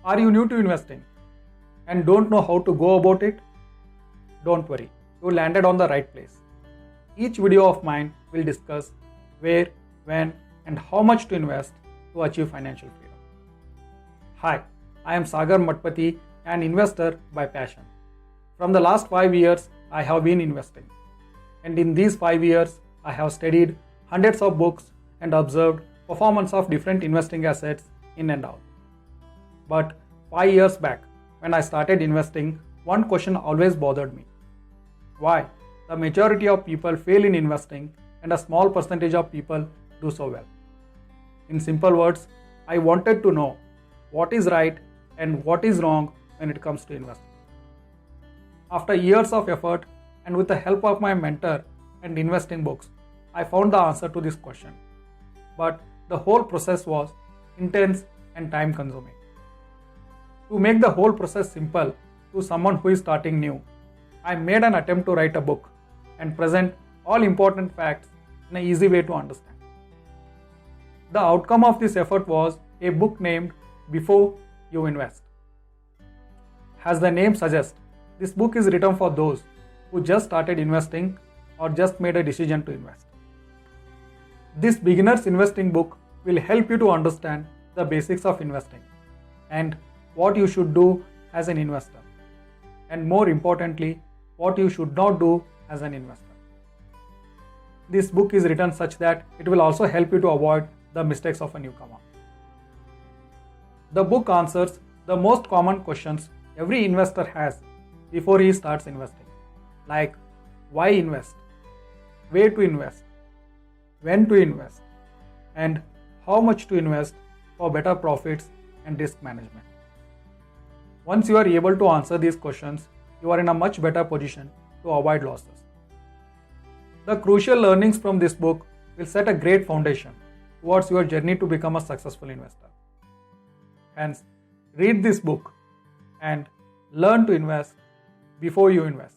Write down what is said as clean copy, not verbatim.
Are you new to investing and don't know how to go about it? Don't worry, you landed on the right place. Each video of mine will discuss where, when, and how much to invest to achieve financial freedom. Hi, I am Sagar Matpati, an investor by passion. From the last 5 years, I have been investing. And in these 5 years, I have studied hundreds of books and observed performance of different investing assets in and out. But 5 years back, when I started investing, one question always bothered me. Why the majority of people fail in investing and a small percentage of people do so well? In simple words, I wanted to know what is right and what is wrong when it comes to investing. After years of effort and with the help of my mentor and investing books, I found the answer to this question. But the whole process was intense and time consuming. To make the whole process simple to someone who is starting new, I made an attempt to write a book and present all important facts in an easy way to understand. The outcome of this effort was a book named Before You Invest. As the name suggests, this book is written for those who just started investing or just made a decision to invest. This beginner's investing book will help you to understand the basics of investing and what you should do as an investor, and more importantly, what you should not do as an investor. This book is written such that it will also help you to avoid the mistakes of a newcomer. The book answers the most common questions every investor has before he starts investing, like why invest, where to invest, when to invest, and how much to invest for better profits and risk management. Once you are able to answer these questions, you are in a much better position to avoid losses. The crucial learnings from this book will set a great foundation towards your journey to become a successful investor. Hence, read this book and learn to invest before you invest.